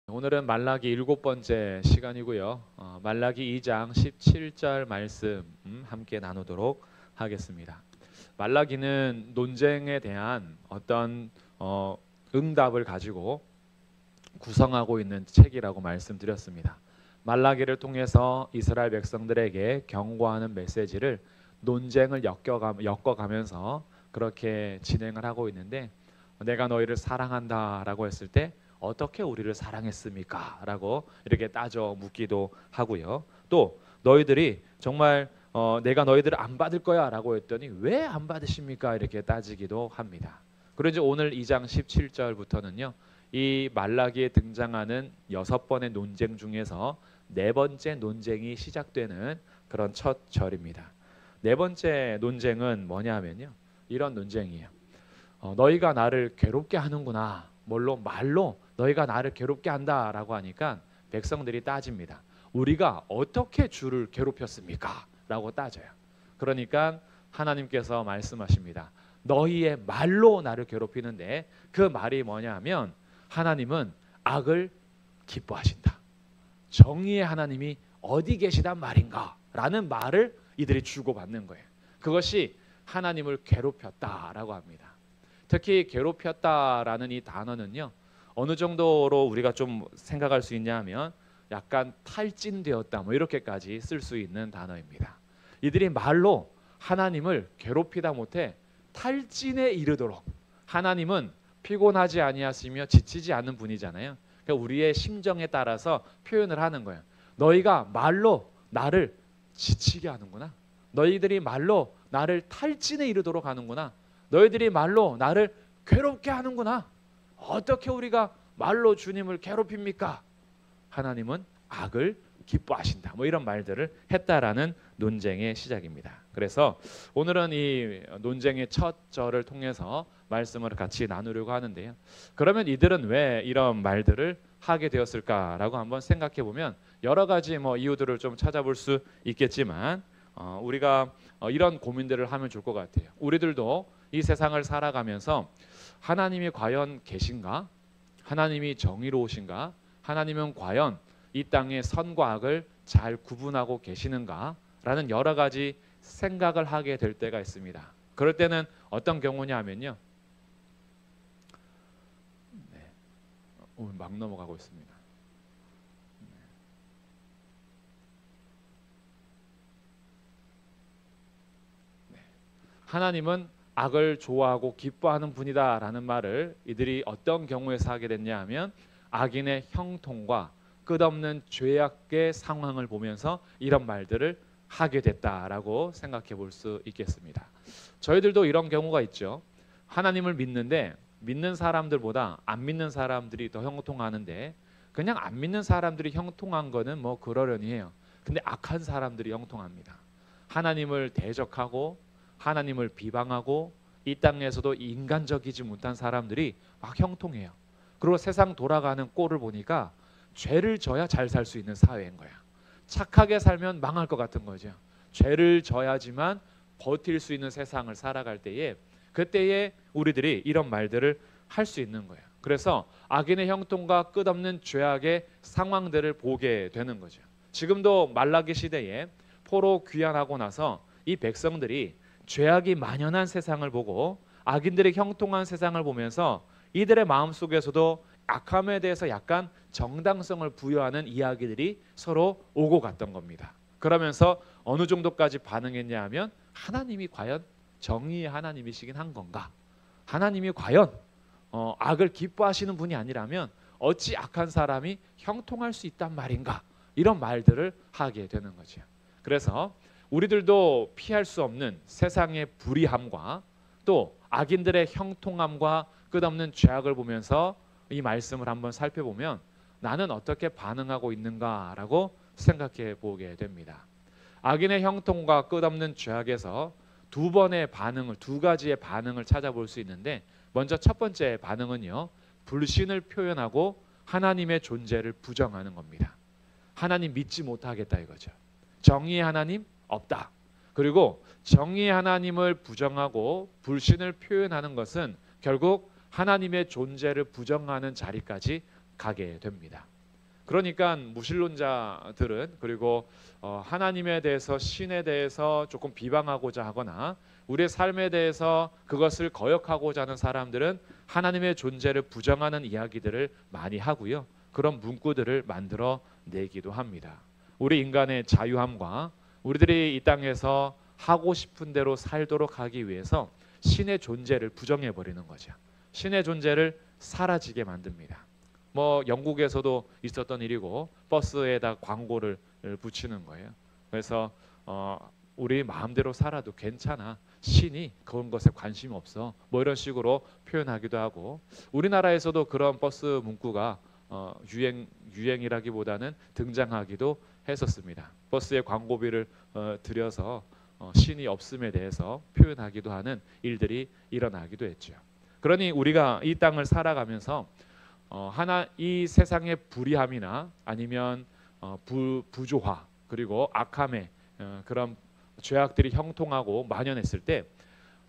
오늘은 말라기 7번째 시간이고요. 말라기 2장 17절 말씀 함께 나누도록 하겠습니다. 말라기는 논쟁에 대한 어떤 응답을 가지고 구성하고 있는 책이라고 말씀드렸습니다. 말라기를 통해서 이스라엘 백성들에게 경고하는 메시지를 논쟁을 엮어가면서 그렇게 진행을 하고 있는데, 내가 너희를 사랑한다라고 했을 때 어떻게 우리를 사랑했습니까? 라고 이렇게 따져 묻기도 하고요. 또 너희들이 정말 내가 너희들을 안 받을 거야 라고 했더니 왜 안 받으십니까? 이렇게 따지기도 합니다. 그런지 오늘 2장 17절부터는요, 이 말라기에 등장하는 6번의 논쟁 중에서 4번째 논쟁이 시작되는 그런 첫 절입니다. 4번째 논쟁은 뭐냐면요, 이런 논쟁이에요. 너희가 나를 괴롭게 하는구나. 말로 너희가 나를 괴롭게 한다라고 하니까 백성들이 따집니다. 우리가 어떻게 주를 괴롭혔습니까? 라고 따져요. 그러니까 하나님께서 말씀하십니다. 너희의 말로 나를 괴롭히는데 그 말이 뭐냐면, 하나님은 악을 기뻐하신다. 정의의 하나님이 어디 계시단 말인가? 라는 말을 이들이 주고받는 거예요. 그것이 하나님을 괴롭혔다라고 합니다. 특히 괴롭혔다라는 이 단어는요, 어느 정도로 우리가 좀 생각할 수 있냐 하면 약간 탈진되었다 이렇게까지 쓸 수 있는 단어입니다. 이들이 말로 하나님을 괴롭히다 못해 탈진에 이르도록, 하나님은 피곤하지 아니하시며 지치지 않는 분이잖아요. 그러니까 우리의 심정에 따라서 표현을 하는 거예요. 너희가 말로 나를 지치게 하는구나. 너희들이 말로 나를 탈진에 이르도록 하는구나. 너희들이 말로 나를 괴롭게 하는구나. 어떻게 우리가 말로 주님을 괴롭힙니까? 하나님은 악을 기뻐하신다. 이런 말들을 했다라는 논쟁의 시작입니다. 그래서 오늘은 이 논쟁의 첫 절을 통해서 말씀을 같이 나누려고 하는데요. 그러면 이들은 왜 이런 말들을 하게 되었을까라고 한번 생각해 보면 여러 가지 이유들을 좀 찾아볼 수 있겠지만, 우리가 이런 고민들을 하면 좋을 것 같아요. 우리들도 이 세상을 살아가면서 하나님이 과연 계신가? 하나님이 정의로우신가? 하나님은 과연 이 땅의 선과 악을 잘 구분하고 계시는가? 라는 여러 가지 생각을 하게 될 때가 있습니다. 그럴 때는 어떤 경우냐 하면요, 막 넘어가고 있습니다. 하나님은 악을 좋아하고 기뻐하는 분이다라는 말을 이들이 어떤 경우에서 하게 됐냐 하면, 악인의 형통과 끝없는 죄악의 상황을 보면서 이런 말들을 하게 됐다라고 생각해 볼 수 있겠습니다. 저희들도 이런 경우가 있죠. 하나님을 믿는데 믿는 사람들보다 안 믿는 사람들이 더 형통하는데, 그냥 안 믿는 사람들이 형통한 거는 그러려니 해요. 근데 악한 사람들이 형통합니다. 하나님을 대적하고 하나님을 비방하고 이 땅에서도 인간적이지 못한 사람들이 막 형통해요. 그리고 세상 돌아가는 꼴을 보니까 죄를 져야 잘 살 수 있는 사회인 거야. 착하게 살면 망할 것 같은 거죠. 죄를 져야지만 버틸 수 있는 세상을 살아갈 때에, 그때에 우리들이 이런 말들을 할 수 있는 거예요. 그래서 악인의 형통과 끝없는 죄악의 상황들을 보게 되는 거죠. 지금도 말라기 시대에 포로 귀환하고 나서 이 백성들이 죄악이 만연한 세상을 보고 악인들의 형통한 세상을 보면서 이들의 마음속에서도 악함에 대해서 약간 정당성을 부여하는 이야기들이 서로 오고 갔던 겁니다. 그러면서 어느 정도까지 반응했냐 하면, 하나님이 과연 정의의 하나님이시긴 한 건가? 하나님이 과연 악을 기뻐하시는 분이 아니라면 어찌 악한 사람이 형통할 수 있단 말인가? 이런 말들을 하게 되는 거죠. 그래서 우리들도 피할 수 없는 세상의 불의함과 또 악인들의 형통함과 끝없는 죄악을 보면서 이 말씀을 한번 살펴보면 나는 어떻게 반응하고 있는가라고 생각해 보게 됩니다. 악인의 형통과 끝없는 죄악에서 두 가지의 반응을 찾아볼 수 있는데, 먼저 첫 번째 반응은요, 불신을 표현하고 하나님의 존재를 부정하는 겁니다. 하나님 믿지 못하겠다 이거죠. 정의의 하나님 없다. 그리고 정의의 하나님을 부정하고 불신을 표현하는 것은 결국 하나님의 존재를 부정하는 자리까지 가게 됩니다. 그러니까 무신론자들은 그리고 하나님에 대해서 신에 대해서 조금 비방하고자 하거나 우리의 삶에 대해서 그것을 거역하고자 하는 사람들은 하나님의 존재를 부정하는 이야기들을 많이 하고요. 그런 문구들을 만들어 내기도 합니다. 우리 인간의 자유함과 우리들이 이 땅에서 하고 싶은 대로 살도록 하기 위해서 신의 존재를 부정해 버리는 거죠. 신의 존재를 사라지게 만듭니다. 뭐 영국에서도 있었던 일이고 버스에다 광고를 붙이는 거예요. 그래서 우리 마음대로 살아도 괜찮아. 신이 그런 것에 관심 없어. 뭐 이런 식으로 표현하기도 하고 우리나라에서도 그런 버스 문구가 유행이라기보다는 등장하기도 했었습니다. 버스에 광고비를 들여서 신이 없음에 대해서 표현하기도 하는 일들이 일어나기도 했죠. 그러니 우리가 이 땅을 살아가면서 이 세상의 불의함이나 아니면 부조화 그리고 악함의 그런 죄악들이 형통하고 만연했을 때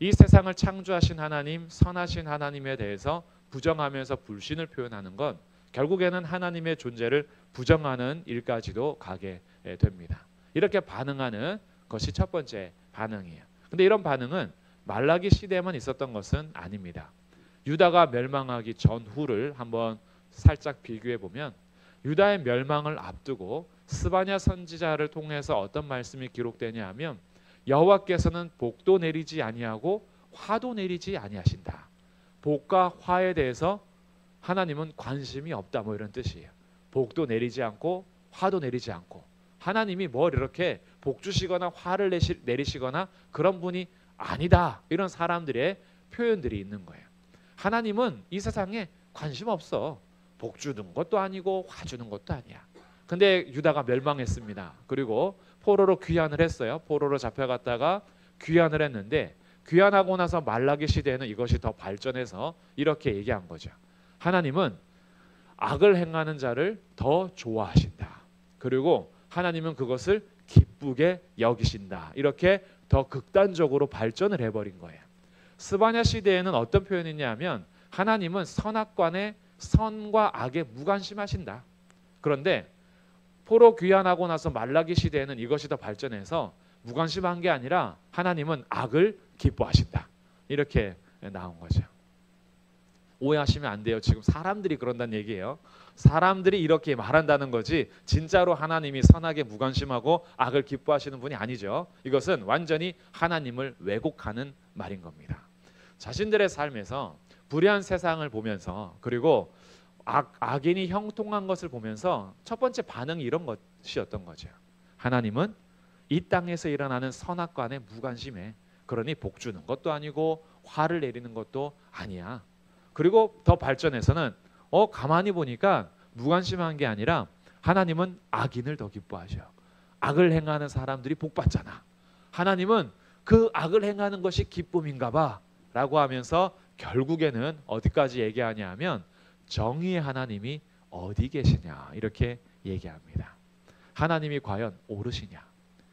이 세상을 창조하신 하나님, 선하신 하나님에 대해서 부정하면서 불신을 표현하는 건 결국에는 하나님의 존재를 부정하는 일까지도 가게 됩니다. 이렇게 반응하는 것이 첫 번째 반응이에요. 근데 이런 반응은 말라기 시대에만 있었던 것은 아닙니다. 유다가 멸망하기 전후를 한번 살짝 비교해 보면 유다의 멸망을 앞두고 스바냐 선지자를 통해서 어떤 말씀이 기록되냐 하면 여호와께서는 복도 내리지 아니하고 화도 내리지 아니하신다. 복과 화에 대해서 하나님은 관심이 없다 뭐 이런 뜻이에요. 복도 내리지 않고 화도 내리지 않고 하나님이 뭘 이렇게 복 주시거나 화를 내리시거나 그런 분이 아니다. 이런 사람들의 표현들이 있는 거예요. 하나님은 이 세상에 관심 없어. 복 주는 것도 아니고 화 주는 것도 아니야. 근데 유다가 멸망했습니다. 그리고 포로로 귀환을 했어요. 포로로 잡혀갔다가 귀환을 했는데 귀환하고 나서 말라기 시대에는 이것이 더 발전해서 이렇게 얘기한 거죠. 하나님은 악을 행하는 자를 더 좋아하신다. 그리고 하나님은 그것을 기쁘게 여기신다. 이렇게 더 극단적으로 발전을 해버린 거예요. 스바냐 시대에는 어떤 표현이냐면 하나님은 선악관의 선과 악에 무관심하신다. 그런데 포로 귀환하고 나서 말라기 시대에는 이것이 더 발전해서 무관심한 게 아니라 하나님은 악을 기뻐하신다. 이렇게 나온 거죠. 오해하시면 안 돼요. 지금 사람들이 그런다는 얘기예요. 사람들이 이렇게 말한다는 거지 진짜로 하나님이 선악에 무관심하고 악을 기뻐하시는 분이 아니죠. 이것은 완전히 하나님을 왜곡하는 말인 겁니다. 자신들의 삶에서 불의한 세상을 보면서 그리고 악인이 형통한 것을 보면서 첫 번째 반응이 이런 것이었던 거죠. 하나님은 이 땅에서 일어나는 선악관에 무관심해. 그러니 복 주는 것도 아니고 화를 내리는 것도 아니야. 그리고 더 발전해서는 가만히 보니까 무관심한 게 아니라 하나님은 악인을 더 기뻐하셔. 악을 행하는 사람들이 복 받잖아. 하나님은 그 악을 행하는 것이 기쁨인가 봐 라고 하면서 결국에는 어디까지 얘기하냐 하면 정의의 하나님이 어디 계시냐 이렇게 얘기합니다. 하나님이 과연 옳으시냐?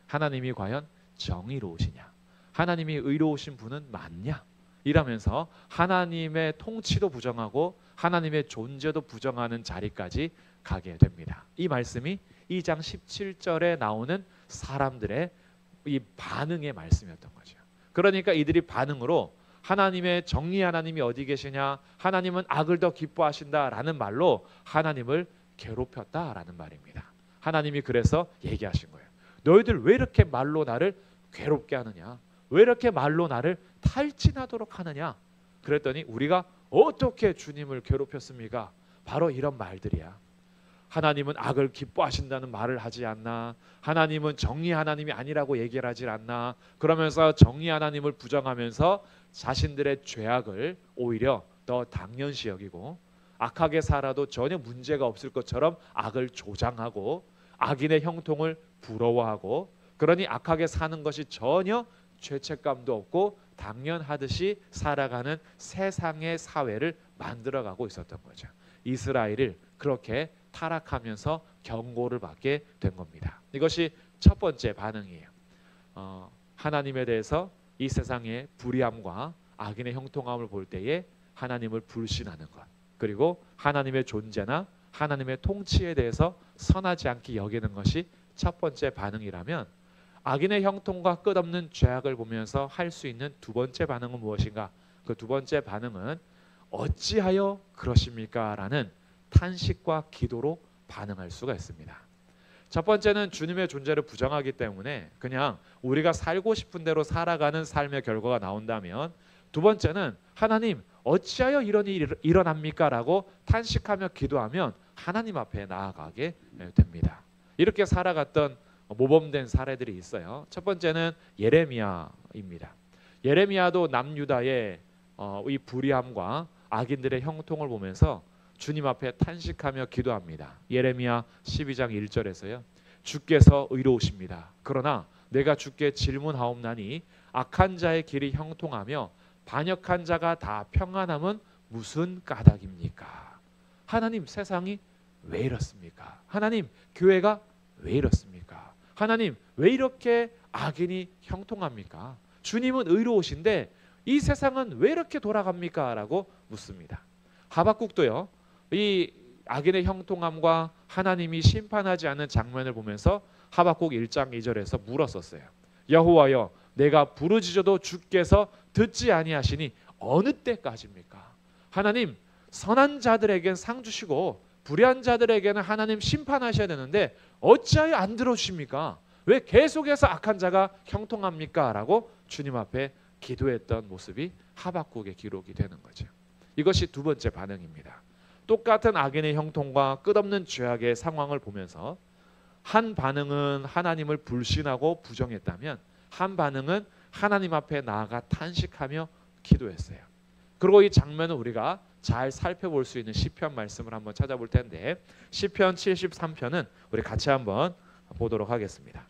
하나님이 과연 정의로우시냐? 하나님이 의로우신 분은 맞냐? 이러면서 하나님의 통치도 부정하고 하나님의 존재도 부정하는 자리까지 가게 됩니다. 이 말씀이 2장 17절에 나오는 사람들의 이 반응의 말씀이었던 거죠. 그러니까 이들이 반응으로 하나님의 정의 하나님이 어디 계시냐? 하나님은 악을 더 기뻐하신다라는 말로 하나님을 괴롭혔다라는 말입니다. 하나님이 그래서 얘기하신 거예요. 너희들 왜 이렇게 말로 나를 괴롭게 하느냐? 왜 이렇게 말로 나를 탈진하도록 하느냐? 그랬더니 우리가 어떻게 주님을 괴롭혔습니까? 바로 이런 말들이야. 하나님은 악을 기뻐하신다는 말을 하지 않나? 하나님은 정의 하나님이 아니라고 얘기를 하지 않나? 그러면서 정의 하나님을 부정하면서 자신들의 죄악을 오히려 더 당연시 여기고 악하게 살아도 전혀 문제가 없을 것처럼 악을 조장하고 악인의 형통을 부러워하고 그러니 악하게 사는 것이 전혀 죄책감도 없고 당연하듯이 살아가는 세상의 사회를 만들어가고 있었던 거죠. 이스라엘을 그렇게 타락하면서 경고를 받게 된 겁니다. 이것이 첫 번째 반응이에요. 하나님에 대해서 이 세상의 불의함과 악인의 형통함을 볼 때에 하나님을 불신하는 것, 그리고 하나님의 존재나 하나님의 통치에 대해서 선하지 않게 여기는 것이 첫 번째 반응이라면, 악인의 형통과 끝없는 죄악을 보면서 할 수 있는 두 번째 반응은 무엇인가? 그 두 번째 반응은 어찌하여 그러십니까? 라는 탄식과 기도로 반응할 수가 있습니다. 첫 번째는 주님의 존재를 부정하기 때문에 그냥 우리가 살고 싶은 대로 살아가는 삶의 결과가 나온다면, 두 번째는 하나님 어찌하여 이런 일이 일어납니까? 라고 탄식하며 기도하면 하나님 앞에 나아가게 됩니다. 이렇게 살아갔던 모범된 사례들이 있어요. 첫 번째는 예레미야입니다. 예레미야도 남유다의 이 불의함과 악인들의 형통을 보면서 주님 앞에 탄식하며 기도합니다. 예레미야 12장 1절에서요. 주께서 의로우십니다. 그러나 내가 주께 질문하옵나니 악한 자의 길이 형통하며 반역한 자가 다 평안함은 무슨 까닭입니까? 하나님, 세상이 왜 이렇습니까? 하나님, 교회가 왜 이렇습니까? 하나님, 왜 이렇게 악인이 형통합니까? 주님은 의로우신데 이 세상은 왜 이렇게 돌아갑니까? 라고 묻습니다. 하박국도요, 이 악인의 형통함과 하나님이 심판하지 않는 장면을 보면서 하박국 1장 2절에서 물었었어요. 여호와여, 내가 부르짖어도 주께서 듣지 아니하시니 어느 때까지입니까? 하나님, 선한 자들에겐 상 주시고 불의한 자들에게는 하나님 심판하셔야 되는데 어찌하여 안 들어주십니까? 왜 계속해서 악한 자가 형통합니까? 라고 주님 앞에 기도했던 모습이 하박국의 기록이 되는 거죠. 이것이 두 번째 반응입니다. 똑같은 악인의 형통과 끝없는 죄악의 상황을 보면서 한 반응은 하나님을 불신하고 부정했다면, 한 반응은 하나님 앞에 나아가 탄식하며 기도했어요. 그리고 이 장면을 우리가 잘 살펴볼 수 있는 시편 말씀을 한번 찾아볼 텐데, 시편 73편은 우리 같이 한번 보도록 하겠습니다.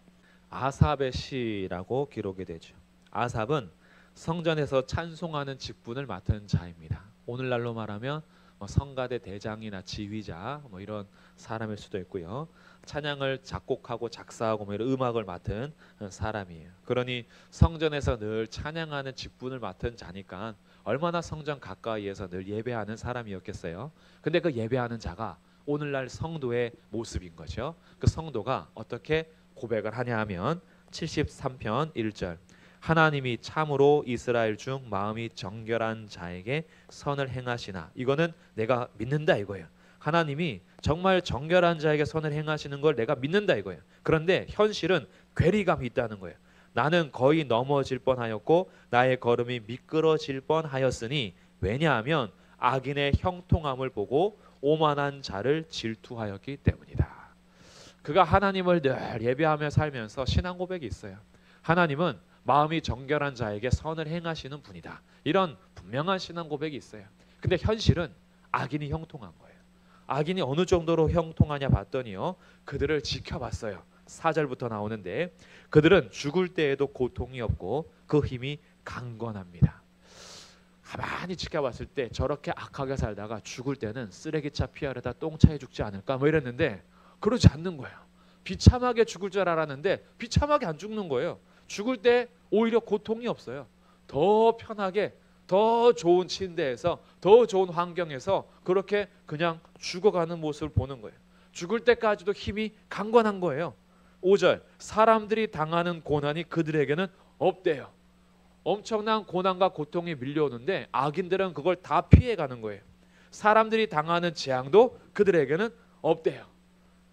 아삽의 시라고 기록이 되죠. 아삽은 성전에서 찬송하는 직분을 맡은 자입니다. 오늘날로 말하면 성가대 대장이나 지휘자 이런 사람일 수도 있고요. 찬양을 작곡하고 작사하고 이런 음악을 맡은 사람이에요. 그러니 성전에서 늘 찬양하는 직분을 맡은 자니까 얼마나 성전 가까이에서 늘 예배하는 사람이었겠어요. 근데 그 예배하는 자가 오늘날 성도의 모습인 거죠. 그 성도가 어떻게 고백을 하냐 하면 73편 1절, 하나님이 참으로 이스라엘 중 마음이 정결한 자에게 선을 행하시나. 이거는 내가 믿는다 이거예요. 하나님이 정말 정결한 자에게 선을 행하시는 걸 내가 믿는다 이거예요. 그런데 현실은 괴리감이 있다는 거예요. 나는 거의 넘어질 뻔하였고 나의 걸음이 미끄러질 뻔하였으니, 왜냐하면 악인의 형통함을 보고 오만한 자를 질투하였기 때문이다. 그가 하나님을 늘 예배하며 살면서 신앙 고백이 있어요. 하나님은 마음이 정결한 자에게 선을 행하시는 분이다. 이런 분명한 신앙 고백이 있어요. 근데 현실은 악인이 형통한 거예요. 악인이 어느 정도로 형통하냐 봤더니요, 그들을 지켜봤어요. 4절부터 나오는데, 그들은 죽을 때에도 고통이 없고 그 힘이 강건합니다. 가만히 지켜봤을 때 저렇게 악하게 살다가 죽을 때는 쓰레기차 피하려다 똥차에 죽지 않을까 이랬는데 그러지 않는 거예요. 비참하게 죽을 줄 알았는데 비참하게 안 죽는 거예요. 죽을 때 오히려 고통이 없어요. 더 편하게, 더 좋은 침대에서, 더 좋은 환경에서 그렇게 그냥 죽어가는 모습을 보는 거예요. 죽을 때까지도 힘이 강건한 거예요. 5절, 사람들이 당하는 고난이 그들에게는 없대요. 엄청난 고난과 고통이 밀려오는데 악인들은 그걸 다 피해가는 거예요. 사람들이 당하는 재앙도 그들에게는 없대요.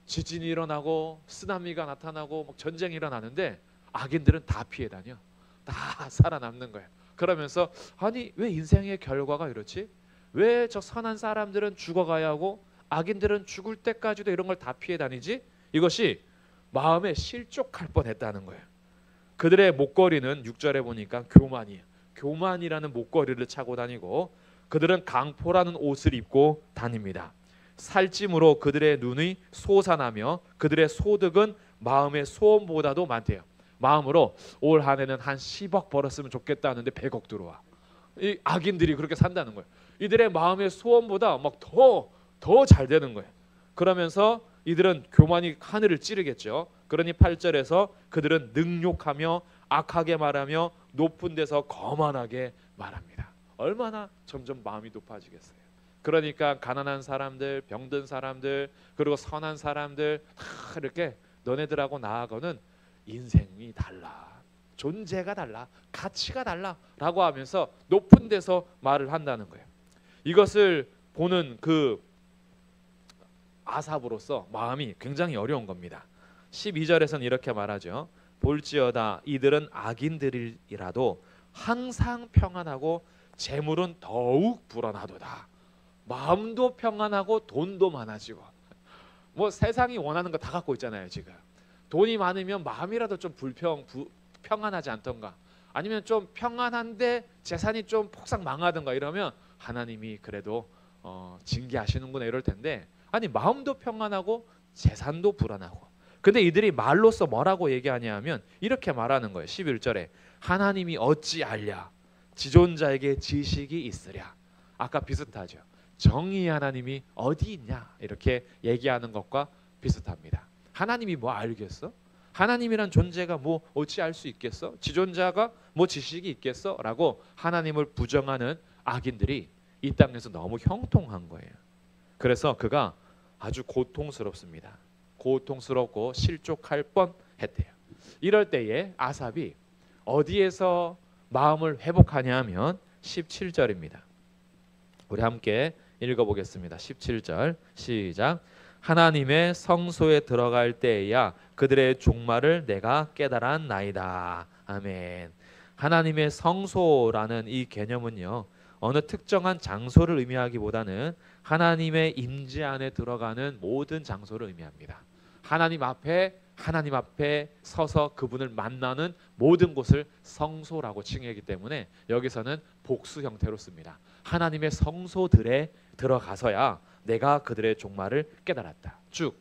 지진이 일어나고 쓰나미가 나타나고 전쟁이 일어나는데 악인들은 다 피해 다녀. 다 살아남는 거예요. 그러면서 아니 왜 인생의 결과가 이렇지? 왜 저 선한 사람들은 죽어가야 하고 악인들은 죽을 때까지도 이런 걸 다 피해 다니지? 이것이 마음에 실족할 뻔했다는 거예요. 그들의 목걸이는 6절에 보니까 교만이에요. 교만이라는 목걸이를 차고 다니고 그들은 강포라는 옷을 입고 다닙니다. 살찜으로 그들의 눈이 솟아나며 그들의 소득은 마음의 소원보다도 많대요. 마음으로 올 한 해는 한 10억 벌었으면 좋겠다 하는데 100억 들어와. 이 악인들이 그렇게 산다는 거예요. 이들의 마음의 소원보다 막 더 잘 되는 거예요. 그러면서 이들은 교만이 하늘을 찌르겠죠. 그러니 8절에서 그들은 능욕하며 악하게 말하며 높은 데서 거만하게 말합니다. 얼마나 점점 마음이 높아지겠어요. 그러니까 가난한 사람들, 병든 사람들, 그리고 선한 사람들 다 이렇게 너네들하고 나하고는 인생이 달라, 존재가 달라, 가치가 달라라고 하면서 높은 데서 말을 한다는 거예요. 이것을 보는 그 아삽으로서 마음이 굉장히 어려운 겁니다. 12절에서는 이렇게 말하죠. 볼지어다 이들은 악인들이라도 항상 평안하고 재물은 더욱 불어나도다. 마음도 평안하고 돈도 많아지고, 뭐 세상이 원하는 거 다 갖고 있잖아요. 지금 돈이 많으면 마음이라도 좀 평안하지 않던가, 아니면 좀 평안한데 재산이 좀 폭삭 망하던가 이러면 하나님이 그래도 징계하시는구나 이럴 텐데, 아니 마음도 평안하고 재산도 불안하고, 근데 이들이 말로써 뭐라고 얘기하냐면 이렇게 말하는 거예요. 11절에 하나님이 어찌 알랴, 지존자에게 지식이 있으랴. 아까 비슷하죠. 정의의 하나님이 어디 있냐 이렇게 얘기하는 것과 비슷합니다. 하나님이 뭐 알겠어? 하나님이란 존재가 뭐 어찌 알 수 있겠어? 지존자가 뭐 지식이 있겠어? 라고 하나님을 부정하는 악인들이 이 땅에서 너무 형통한 거예요. 그래서 그가 아주 고통스럽습니다. 고통스럽고 실족할 뻔했대요. 이럴 때에 아삽이 어디에서 마음을 회복하냐 하면 17절입니다. 우리 함께 읽어보겠습니다. 17절 시작. 하나님의 성소에 들어갈 때에야 그들의 종말을 내가 깨달았나이다. 아멘. 하나님의 성소라는 이 개념은요, 어느 특정한 장소를 의미하기보다는 하나님의 임재 안에 들어가는 모든 장소를 의미합니다. 하나님 앞에 서서 그분을 만나는 모든 곳을 성소라고 칭하기 때문에 여기서는 복수 형태로 씁니다. 하나님의 성소들에 들어가서야 내가 그들의 종말을 깨달았다. 즉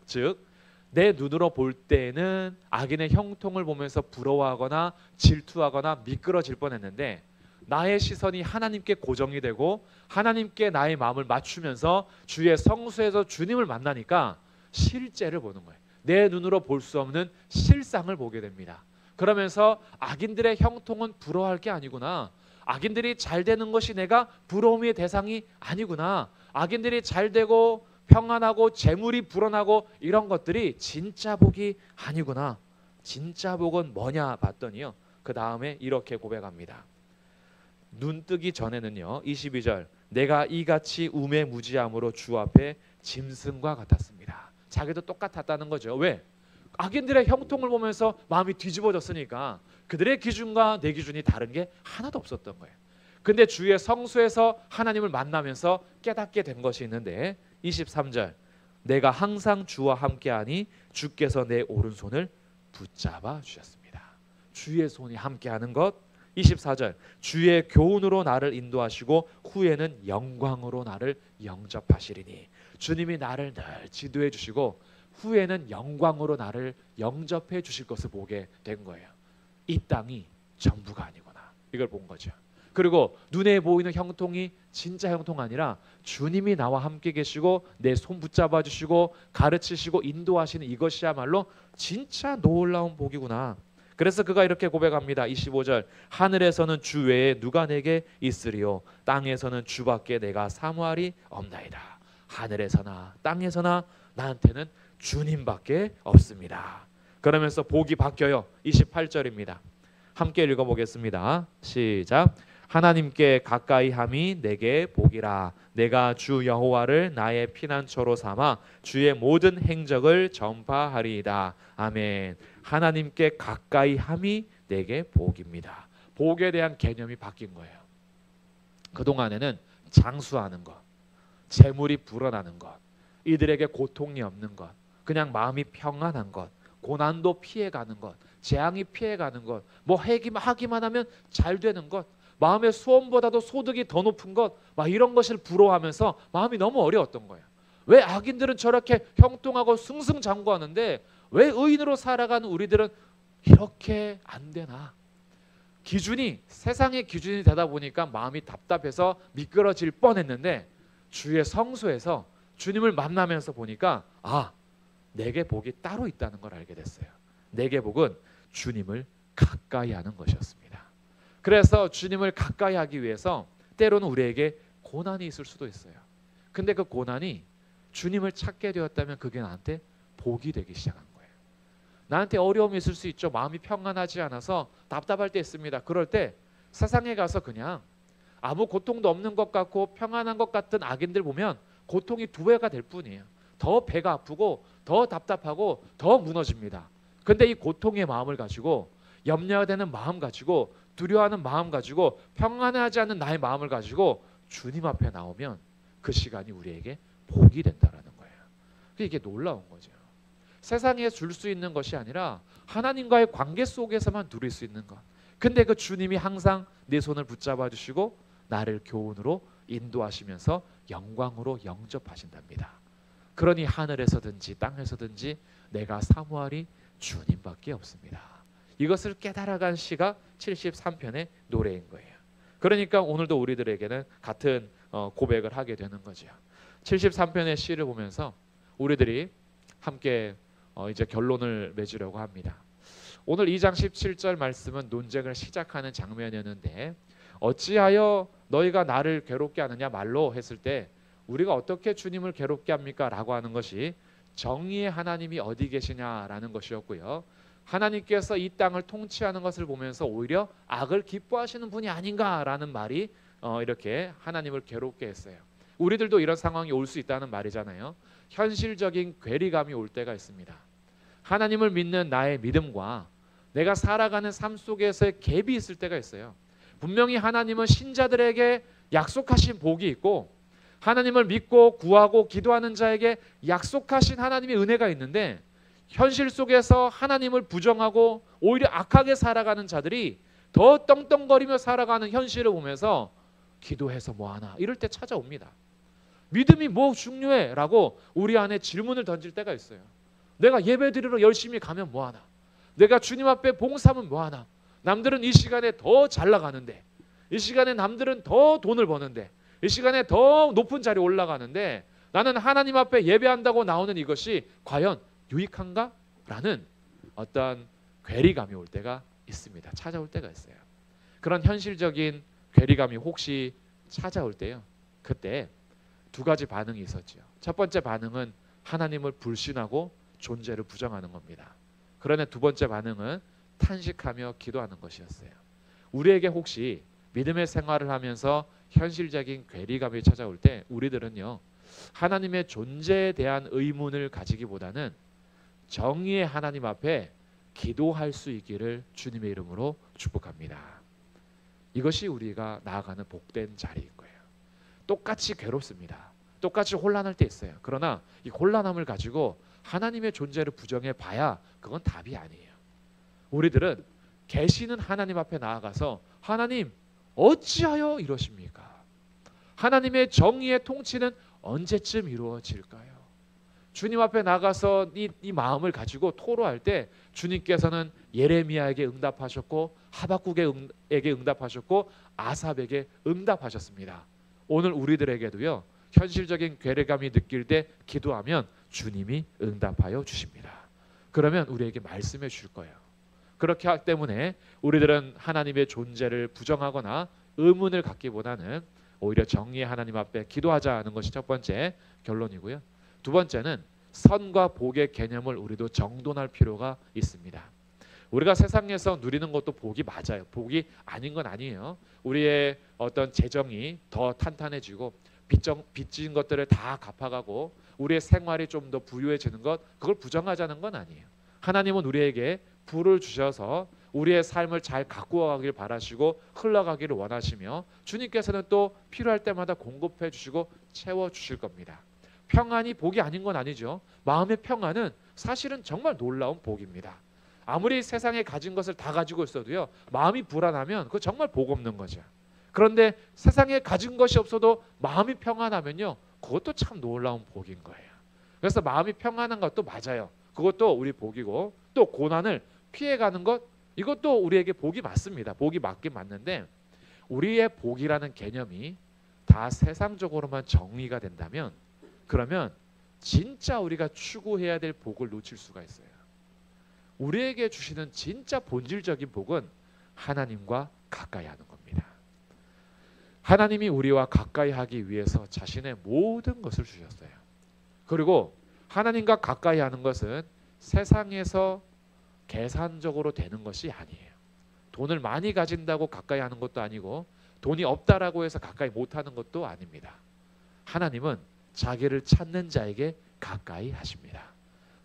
내 눈으로 볼 때는 악인의 형통을 보면서 부러워하거나 질투하거나 미끄러질 뻔했는데, 나의 시선이 하나님께 고정이 되고 하나님께 나의 마음을 맞추면서 주의 성소에서 주님을 만나니까 실제를 보는 거예요. 내 눈으로 볼 수 없는 실상을 보게 됩니다. 그러면서 악인들의 형통은 부러워할 게 아니구나, 악인들이 잘 되는 것이 내가 부러움의 대상이 아니구나, 악인들이 잘 되고 평안하고 재물이 불어나고 이런 것들이 진짜 복이 아니구나. 진짜 복은 뭐냐 봤더니요, 그 다음에 이렇게 고백합니다. 눈 뜨기 전에는요, 22절, 내가 이같이 우매무지함으로 주 앞에 짐승과 같았습니다. 자기도 똑같았다는 거죠. 왜? 악인들의 형통을 보면서 마음이 뒤집어졌으니까 그들의 기준과 내 기준이 다른 게 하나도 없었던 거예요. 근데 주의 성소에서 하나님을 만나면서 깨닫게 된 것이 있는데, 23절, 내가 항상 주와 함께하니 주께서 내 오른손을 붙잡아 주셨습니다. 주의 손이 함께하는 것. 24절, 주의 교훈으로 나를 인도하시고 후에는 영광으로 나를 영접하시리니. 주님이 나를 늘 지도해 주시고 후에는 영광으로 나를 영접해 주실 것을 보게 된 거예요. 이 땅이 전부가 아니구나, 이걸 본 거죠. 그리고 눈에 보이는 형통이 진짜 형통 아니라 주님이 나와 함께 계시고 내 손 붙잡아 주시고 가르치시고 인도하시는 이것이야말로 진짜 놀라운 복이구나. 그래서 그가 이렇게 고백합니다. 25절, 하늘에서는 주 외에 누가 내게 있으리요, 땅에서는 주밖에 내가 사모하리 없나이다. 하늘에서나 땅에서나 나한테는 주님밖에 없습니다. 그러면서 복이 바뀌어요. 28절입니다. 함께 읽어보겠습니다. 시작. 하나님께 가까이 함이 내게 복이라. 내가 주 여호와를 나의 피난처로 삼아 주의 모든 행적을 전파하리이다. 아멘. 하나님께 가까이 함이 내게 복입니다. 복에 대한 개념이 바뀐 거예요. 그동안에는 장수하는 것, 재물이 불어나는 것, 이들에게 고통이 없는 것, 그냥 마음이 평안한 것, 고난도 피해가는 것, 재앙이 피해가는 것, 뭐 하기만 하면 잘 되는 것, 마음의 소원보다도 소득이 더 높은 것, 막 이런 것을 부러워하면서 마음이 너무 어려웠던 거예요. 왜 악인들은 저렇게 형통하고 승승장구하는데 왜 의인으로 살아가는 우리들은 이렇게 안 되나? 기준이 세상의 기준이 되다 보니까 마음이 답답해서 미끄러질 뻔했는데, 주의 성소에서 주님을 만나면서 보니까 내게 복이 따로 있다는 걸 알게 됐어요. 내게 복은 주님을 가까이 하는 것이었습니다. 그래서 주님을 가까이 하기 위해서 때로는 우리에게 고난이 있을 수도 있어요. 근데 그 고난이 주님을 찾게 되었다면 그게 나한테 복이 되기 시작한 거예요. 나한테 어려움이 있을 수 있죠. 마음이 평안하지 않아서 답답할 때 있습니다. 그럴 때 세상에 가서 그냥 아무 고통도 없는 것 같고 평안한 것 같은 악인들 보면 고통이 두 배가 될 뿐이에요. 더 배가 아프고 더 답답하고 더 무너집니다. 근데 이 고통의 마음을 가지고 염려되는 마음 가지고 두려워하는 마음 가지고 평안하지 않는 나의 마음을 가지고 주님 앞에 나오면 그 시간이 우리에게 복이 된다라는 거예요. 이게 놀라운 거죠. 세상에 줄 수 있는 것이 아니라 하나님과의 관계 속에서만 누릴 수 있는 것. 근데 그 주님이 항상 내 손을 붙잡아 주시고 나를 교훈으로 인도하시면서 영광으로 영접하신답니다. 그러니 하늘에서든지 땅에서든지 내가 사모하리 주님밖에 없습니다. 이것을 깨달아간 시가 73편의 노래인 거예요. 그러니까 오늘도 우리들에게는 같은 고백을 하게 되는 거죠. 73편의 시를 보면서 우리들이 함께 이제 결론을 맺으려고 합니다. 오늘 2장 17절 말씀은 논쟁을 시작하는 장면이었는데 어찌하여 너희가 나를 괴롭게 하느냐 말로 했을 때 우리가 어떻게 주님을 괴롭게 합니까? 라고 하는 것이 정의의 하나님이 어디 계시냐라는 것이었고요. 하나님께서 이 땅을 통치하는 것을 보면서 오히려 악을 기뻐하시는 분이 아닌가라는 말이 이렇게 하나님을 괴롭게 했어요. 우리들도 이런 상황이 올 수 있다는 말이잖아요. 현실적인 괴리감이 올 때가 있습니다. 하나님을 믿는 나의 믿음과 내가 살아가는 삶 속에서의 갭이 있을 때가 있어요. 분명히 하나님은 신자들에게 약속하신 복이 있고 하나님을 믿고 구하고 기도하는 자에게 약속하신 하나님의 은혜가 있는데 현실 속에서 하나님을 부정하고 오히려 악하게 살아가는 자들이 더 떵떵거리며 살아가는 현실을 보면서 기도해서 뭐하나 이럴 때 찾아옵니다. 믿음이 뭐 중요해? 라고 우리 안에 질문을 던질 때가 있어요. 내가 예배드리러 열심히 가면 뭐하나? 내가 주님 앞에 봉사하면 뭐하나? 남들은 이 시간에 더 잘 나가는데 이 시간에 남들은 더 돈을 버는데 이 시간에 더 높은 자리에 올라가는데 나는 하나님 앞에 예배한다고 나오는 이것이 과연 유익한가? 라는 어떤 괴리감이 올 때가 있습니다. 찾아올 때가 있어요. 그런 현실적인 괴리감이 혹시 찾아올 때요. 그때 두 가지 반응이 있었죠. 첫 번째 반응은 하나님을 불신하고 존재를 부정하는 겁니다. 그러나 두 번째 반응은 탄식하며 기도하는 것이었어요. 우리에게 혹시 믿음의 생활을 하면서 현실적인 괴리감이 찾아올 때 우리들은요. 하나님의 존재에 대한 의문을 가지기보다는 정의의 하나님 앞에 기도할 수 있기를 주님의 이름으로 축복합니다. 이것이 우리가 나아가는 복된 자리인 거예요. 똑같이 괴롭습니다. 똑같이 혼란할 때 있어요. 그러나 이 혼란함을 가지고 하나님의 존재를 부정해 봐야 그건 답이 아니에요. 우리들은 계시는 하나님 앞에 나아가서 하나님 어찌하여 이러십니까? 하나님의 정의의 통치는 언제쯤 이루어질까요? 주님 앞에 나가서 이 마음을 가지고 토로할 때 주님께서는 예레미야에게 응답하셨고 하박국에게 응답하셨고 아삽에게 응답하셨습니다. 오늘 우리들에게도요. 현실적인 괴리감이 느낄 때 기도하면 주님이 응답하여 주십니다. 그러면 우리에게 말씀해 주실 거예요. 그렇게 하기 때문에 우리들은 하나님의 존재를 부정하거나 의문을 갖기보다는 오히려 정의의 하나님 앞에 기도하자는 것이 첫 번째 결론이고요. 두 번째는 선과 복의 개념을 우리도 정돈할 필요가 있습니다. 우리가 세상에서 누리는 것도 복이 맞아요. 복이 아닌 건 아니에요. 우리의 어떤 재정이 더 탄탄해지고 빚진 것들을 다 갚아가고 우리의 생활이 좀 더 부유해지는 것, 그걸 부정하자는 건 아니에요. 하나님은 우리에게 부를 주셔서 우리의 삶을 잘 가꾸어 가길 바라시고 흘러가기를 원하시며 주님께서는 또 필요할 때마다 공급해 주시고 채워 주실 겁니다. 평안이 복이 아닌 건 아니죠. 마음의 평안은 사실은 정말 놀라운 복입니다. 아무리 세상에 가진 것을 다 가지고 있어도요. 마음이 불안하면 그거 정말 복 없는 거죠. 그런데 세상에 가진 것이 없어도 마음이 평안하면요. 그것도 참 놀라운 복인 거예요. 그래서 마음이 평안한 것도 맞아요. 그것도 우리 복이고 또 고난을 피해가는 것 이것도 우리에게 복이 맞습니다. 복이 맞긴 맞는데 우리의 복이라는 개념이 다 세상적으로만 정의가 된다면 그러면 진짜 우리가 추구해야 될 복을 놓칠 수가 있어요. 우리에게 주시는 진짜 본질적인 복은 하나님과 가까이 하는 겁니다. 하나님이 우리와 가까이 하기 위해서 자신의 모든 것을 주셨어요. 그리고 하나님과 가까이 하는 것은 세상에서 계산적으로 되는 것이 아니에요. 돈을 많이 가진다고 가까이 하는 것도 아니고 돈이 없다라고 해서 가까이 못하는 것도 아닙니다. 하나님은 자기를 찾는 자에게 가까이 하십니다.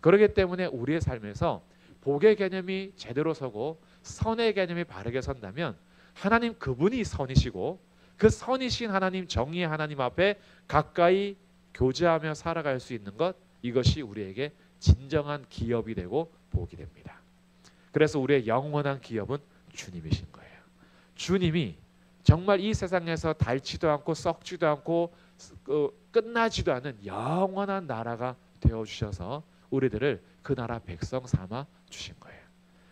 그렇기 때문에 우리의 삶에서 복의 개념이 제대로 서고 선의 개념이 바르게 선다면 하나님 그분이 선이시고 그 선이신 하나님, 정의의 하나님 앞에 가까이 교제하며 살아갈 수 있는 것, 이것이 우리에게 진정한 기업이 되고 복이 됩니다. 그래서 우리의 영원한 기업은 주님이신 거예요. 주님이 정말 이 세상에서 닳지도 않고 썩지도 않고 끝나지도 않은 영원한 나라가 되어주셔서 우리들을 그 나라 백성 삼아 주신 거예요.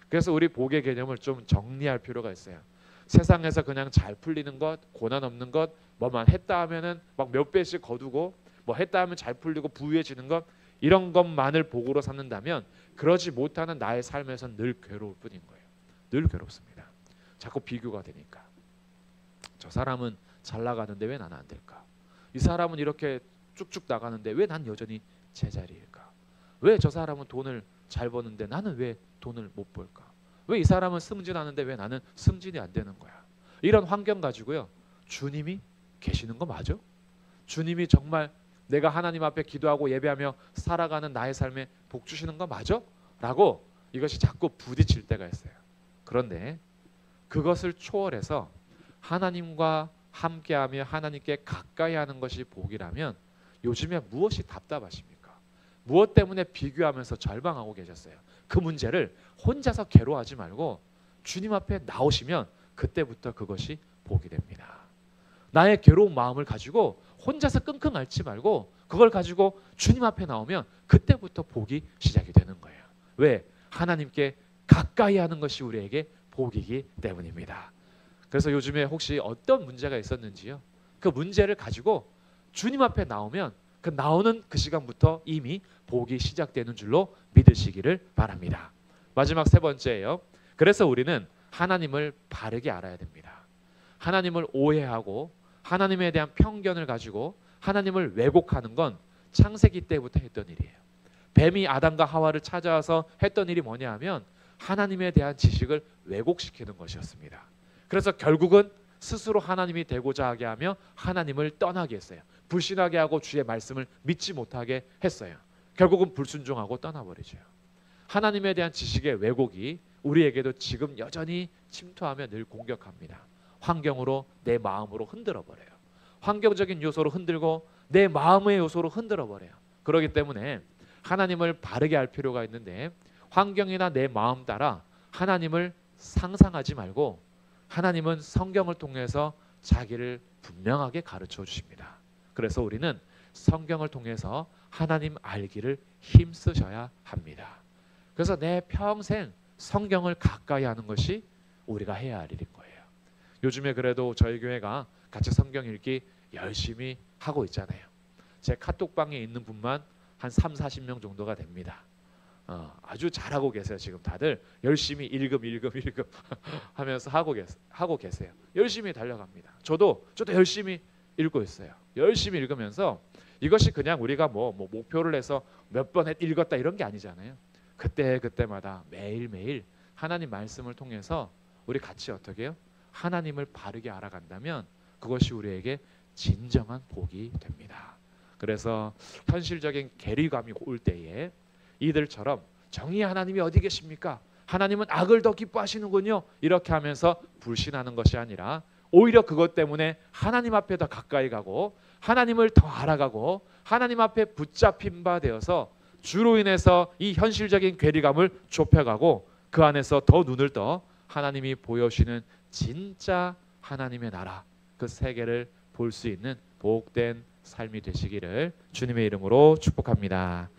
그래서 우리 복의 개념을 좀 정리할 필요가 있어요. 세상에서 그냥 잘 풀리는 것, 고난 없는 것, 뭐만 했다 하면은 막 몇 배씩 거두고 뭐 했다 하면 잘 풀리고 부유해지는 것, 이런 것만을 복으로 삼는다면 그러지 못하는 나의 삶에서는 늘 괴로울 뿐인 거예요. 늘 괴롭습니다. 자꾸 비교가 되니까. 저 사람은 잘 나가는데 왜 나는 안 될까? 이 사람은 이렇게 쭉쭉 나가는데 왜 난 여전히 제자리일까? 왜 저 사람은 돈을 잘 버는데 나는 왜 돈을 못 벌까? 왜 이 사람은 승진하는데 왜 나는 승진이 안 되는 거야? 이런 환경 가지고요, 주님이 계시는 거 맞아? 주님이 정말 내가 하나님 앞에 기도하고 예배하며 살아가는 나의 삶에 복 주시는 거 맞아? 라고 이것이 자꾸 부딪힐 때가 있어요. 그런데 그것을 초월해서 하나님과 함께하며 하나님께 가까이 하는 것이 복이라면 요즘에 무엇이 답답하십니까? 무엇 때문에 비교하면서 절망하고 계셨어요? 그 문제를 혼자서 괴로워하지 말고 주님 앞에 나오시면 그때부터 그것이 복이 됩니다. 나의 괴로운 마음을 가지고 혼자서 끙끙 앓지 말고 그걸 가지고 주님 앞에 나오면 그때부터 복이 시작이 되는 거예요. 왜? 하나님께 가까이 하는 것이 우리에게 복이기 때문입니다. 그래서 요즘에 혹시 어떤 문제가 있었는지요? 그 문제를 가지고 주님 앞에 나오면 그 나오는 그 시간부터 이미 복이 시작되는 줄로 믿으시기를 바랍니다. 마지막 세 번째예요. 그래서 우리는 하나님을 바르게 알아야 됩니다. 하나님을 오해하고 하나님에 대한 편견을 가지고 하나님을 왜곡하는 건 창세기 때부터 했던 일이에요. 뱀이 아담과 하와를 찾아와서 했던 일이 뭐냐 하면 하나님에 대한 지식을 왜곡시키는 것이었습니다. 그래서 결국은 스스로 하나님이 되고자 하게 하며 하나님을 떠나게 했어요. 불신하게 하고 주의 말씀을 믿지 못하게 했어요. 결국은 불순종하고 떠나버리죠. 하나님에 대한 지식의 왜곡이 우리에게도 지금 여전히 침투하며 늘 공격합니다. 환경으로 내 마음으로 흔들어버려요. 환경적인 요소로 흔들고 내 마음의 요소로 흔들어버려요. 그렇기 때문에 하나님을 바르게 할 필요가 있는데 환경이나 내 마음 따라 하나님을 상상하지 말고 하나님은 성경을 통해서 자기를 분명하게 가르쳐 주십니다. 그래서 우리는 성경을 통해서 하나님 알기를 힘쓰셔야 합니다. 그래서 내 평생 성경을 가까이 하는 것이 우리가 해야 할 일인 거예요. 요즘에 그래도 저희 교회가 같이 성경 읽기 열심히 하고 있잖아요. 제 카톡방에 있는 분만 한 30-40명 정도가 됩니다. 아주 잘하고 계세요. 지금 다들 열심히 읽음 하면서 하고 계세요. 열심히 달려갑니다. 저도 열심히 읽고 있어요. 열심히 읽으면서 이것이 그냥 우리가 뭐 목표를 해서 몇 번 읽었다 이런 게 아니잖아요. 그때마다 매일매일 하나님 말씀을 통해서 우리 같이 어떻게 해요? 하나님을 바르게 알아간다면 그것이 우리에게 진정한 복이 됩니다. 그래서 현실적인 괴리감이 올 때에 이들처럼 정의의 하나님이 어디 계십니까? 하나님은 악을 더 기뻐하시는군요. 이렇게 하면서 불신하는 것이 아니라 오히려 그것 때문에 하나님 앞에 더 가까이 가고 하나님을 더 알아가고 하나님 앞에 붙잡힌 바 되어서 주로 인해서 이 현실적인 괴리감을 좁혀가고 그 안에서 더 눈을 떠 하나님이 보여주시는 진짜 하나님의 나라, 그 세계를 볼 수 있는 복된 삶이 되시기를 주님의 이름으로 축복합니다.